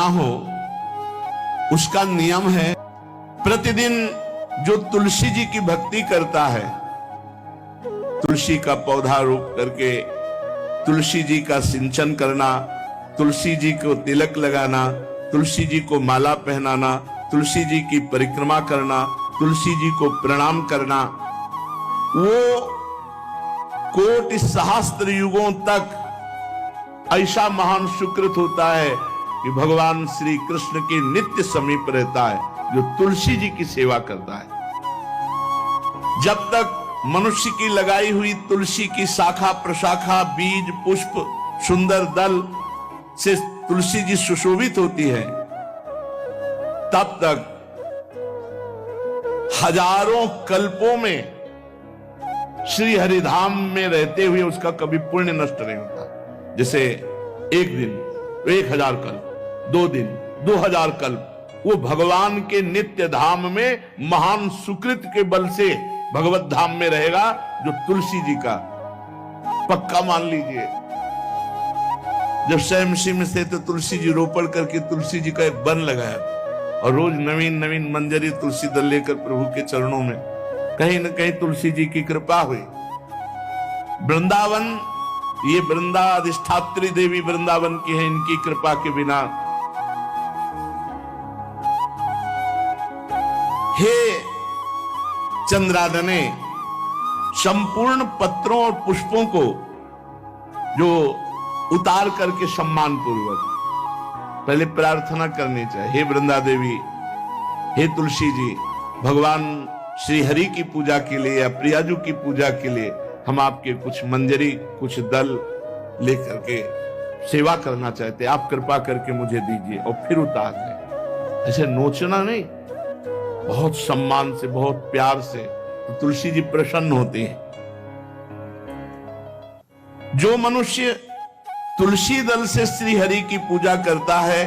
ना हो, उसका नियम है प्रतिदिन जो तुलसी जी की भक्ति करता है, तुलसी का पौधा रोप करके तुलसी जी का सिंचन करना, तुलसी जी को तिलक लगाना, तुलसी जी को माला पहनाना, तुलसी जी की परिक्रमा करना, तुलसी जी को प्रणाम करना, वो कोटि सहस्त्र युगों तक ऐसा महान सुकृत होता है कि भगवान श्री कृष्ण के नित्य समीप रहता है जो तुलसी जी की सेवा करता है। जब तक मनुष्य की लगाई हुई तुलसी की शाखा प्रशाखा, बीज, पुष्प, सुंदर दल से तुलसी जी सुशोभित होती है, तब तक हजारों कल्पों में श्री हरिधाम में रहते हुए उसका कभी पुण्य नष्ट नहीं होता। जैसे एक दिन 1000 कल्प, 2 दिन 2000 कल्प वो भगवान के नित्य धाम में महान सुकृत के बल से भगवत धाम में रहेगा, जो तुलसी जी का पक्का मान लीजिए। जब स्वयंसी में से तो तुलसी जी रोपण करके तुलसी जी का एक वन लगाया और रोज नवीन नवीन मंजरी तुलसी दल लेकर प्रभु के चरणों में, कहीं न कहीं तुलसी जी की कृपा हुई। वृंदावन, ये वृंदा अधिष्ठात्री देवी वृंदावन की है, इनकी कृपा के बिना हे चंद्रादने संपूर्ण पत्रों और पुष्पों को जो उतार करके सम्मान पूर्वक पहले प्रार्थना करनी चाहिए, हे वृंदा देवी, हे तुलसी जी, भगवान श्री हरि की पूजा के लिए या प्रियाजू की पूजा के लिए हम आपके कुछ मंजरी, कुछ दल लेकर के सेवा करना चाहते हैं, आप कृपा करके मुझे दीजिए, और फिर उतार दें। ऐसे नोचना नहीं, बहुत सम्मान से, बहुत प्यार से, तो तुलसी जी प्रसन्न होती हैं। जो मनुष्य तुलसी दल से श्री हरि की पूजा करता है,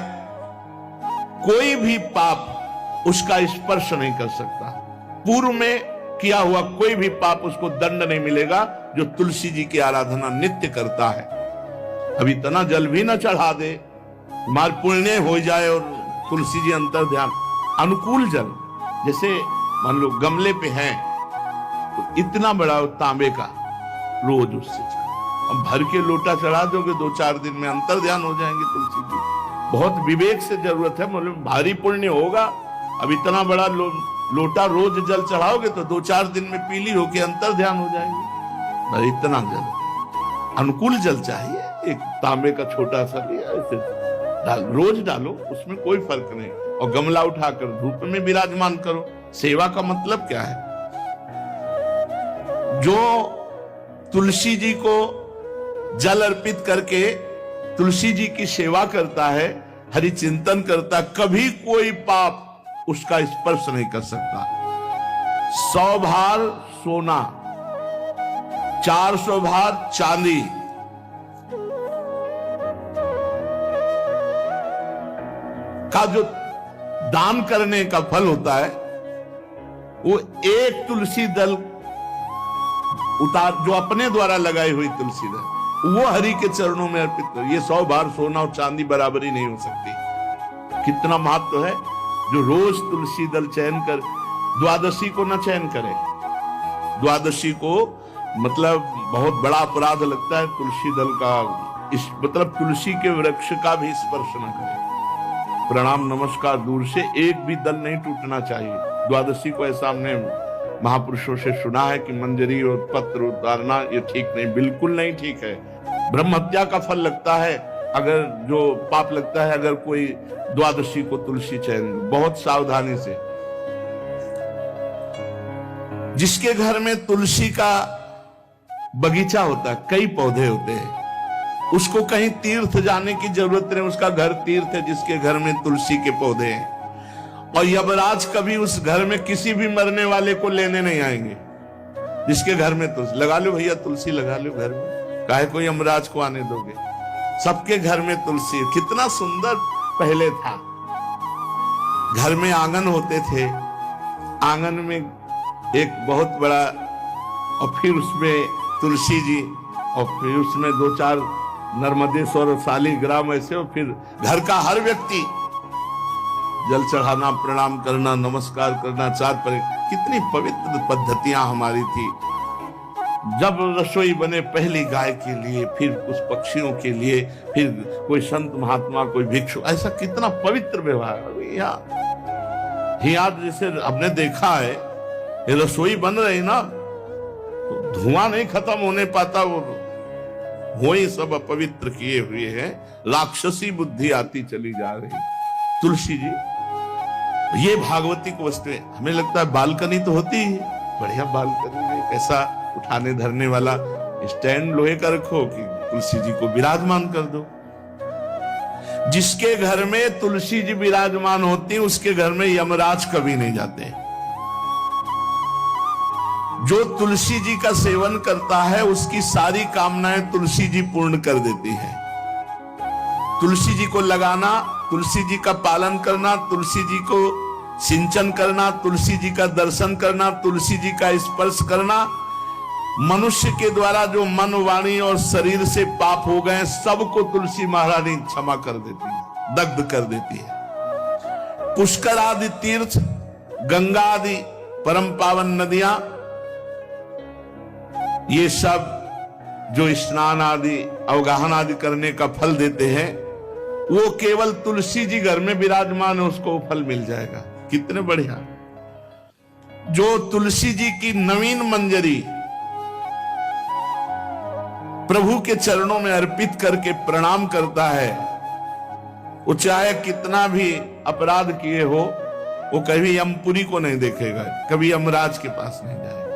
कोई भी पाप उसका स्पर्श नहीं कर सकता। पूर्व में किया हुआ कोई भी पाप उसको दंड नहीं मिलेगा, जो तुलसी जी की आराधना नित्य करता है। अब इतना जल भी ना चढ़ा दे, मार पुण्य हो जाए और तुलसी जी अंतर ध्यान, अनुकूल जल, जैसे मान लो गमले पे हैं तो इतना बड़ा तांबे का रोज उससे अब भर के लोटा चढ़ा दोगे, 2-4 दिन में अंतर ध्यान हो जाएंगे तुलसी जी। बहुत विवेक से जरूरत है, मतलब भारी पुण्य होगा। अब इतना बड़ा लोटा रोज जल चढ़ाओगे तो 2-4 दिन में पीली होके अंतर ध्यान हो जाएंगे। इतना जल, अनुकूल जल चाहिए। एक तांबे का छोटा सा लिया, ऐसे रोज डालो, उसमें कोई फर्क नहीं, और गमला उठाकर धूप में विराजमान करो। सेवा का मतलब क्या है? जो तुलसी जी को जल अर्पित करके तुलसी जी की सेवा करता है, हरि चिंतन करता, कभी कोई पाप उसका स्पर्श नहीं कर सकता। 100 भार सोना, 400 भार चांदी, का जो दान करने का फल होता है, वो एक तुलसी दल उतार, जो अपने द्वारा लगाई हुई तुलसी दल, वो हरि के चरणों में अर्पित कर। ये 100 भार सोना और चांदी बराबरी नहीं हो सकती। कितना महत्व है। जो रोज तुलसी दल चयन कर, द्वादशी को न चयन करे, द्वादशी को मतलब बहुत बड़ा अपराध लगता है तुलसी दल का, इस मतलब तुलसी के वृक्ष का भी स्पर्श न करे। प्रणाम नमस्कार दूर से, एक भी दल नहीं टूटना चाहिए। द्वादशी को ऐसा हमने महापुरुषों से सुना है कि मंजरी और पत्र उतारना ये ठीक नहीं, बिल्कुल नहीं ठीक है। ब्रह्म हत्या का फल लगता है, अगर जो पाप लगता है अगर कोई द्वादशी को तुलसी चयन, बहुत सावधानी से। जिसके घर में तुलसी का बगीचा होता है, कई पौधे होते हैं, उसको कहीं तीर्थ जाने की जरूरत नहीं, उसका घर तीर्थ है जिसके घर में तुलसी के पौधे हैं। और यमराज कभी उस घर में किसी भी मरने वाले को लेने नहीं आएंगे। जिसके घर में तुलसी, लगा लो भैया तुलसी लगा लो घर में, काहे को यमराज को आने दोगे? सबके घर में तुलसी। कितना सुंदर पहले था, घर में आंगन होते थे, आंगन में एक बहुत बड़ा, और फिर उसमें तुलसी जी, और फिर उसमें 2-4 नर्मदेश्वर और शालिग्राम ऐसे, और फिर घर का हर व्यक्ति जल चढ़ाना, प्रणाम करना, नमस्कार करना, चार पर कितनी पवित्र पद्धतियां हमारी थी। जब रसोई बने पहली गाय के लिए, फिर उस पक्षियों के लिए, फिर कोई संत महात्मा, कोई भिक्षु, ऐसा कितना पवित्र व्यवहार। यहाँ जैसे हमने देखा है, ये रसोई बन रही ना, तो धुआं नहीं खत्म होने पाता, वो ही सब अपवित्र किए हुए हैं, राक्षसी बुद्धि आती चली जा रही। तुलसी जी, ये भागवती को वस्तु है। हमें लगता है बालकनी तो होती है, बढ़िया बालकनी में कैसा उठाने धरने वाला स्टैंड लोहे का रखो कि तुलसी जी को विराजमान कर दो। जिसके घर में तुलसी जी विराजमान होती, उसके घर में यमराज कभी नहीं जाते। जो तुलसी जी का सेवन करता है, उसकी सारी कामनाएं तुलसी जी पूर्ण कर देती हैं। तुलसी जी को लगाना, तुलसी जी का पालन करना, तुलसी जी को सिंचन करना, तुलसी जी का दर्शन करना, तुलसी जी का स्पर्श करना, मनुष्य के द्वारा जो मन, वाणी और शरीर से पाप हो गए, सबको तुलसी महारानी क्षमा कर देती है, दग्ध कर देती है। पुष्कर आदि तीर्थ, गंगा आदि परम पावन नदियां, ये सब जो स्नान आदि, अवगाहन आदि करने का फल देते हैं, वो केवल तुलसी जी घर में विराजमान है, उसको फल मिल जाएगा। कितने बढ़िया। जो तुलसी जी की नवीन मंजरी प्रभु के चरणों में अर्पित करके प्रणाम करता है, वो चाहे कितना भी अपराध किए हो, वो कभी यमपुरी को नहीं देखेगा, कभी यमराज के पास नहीं जाएगा।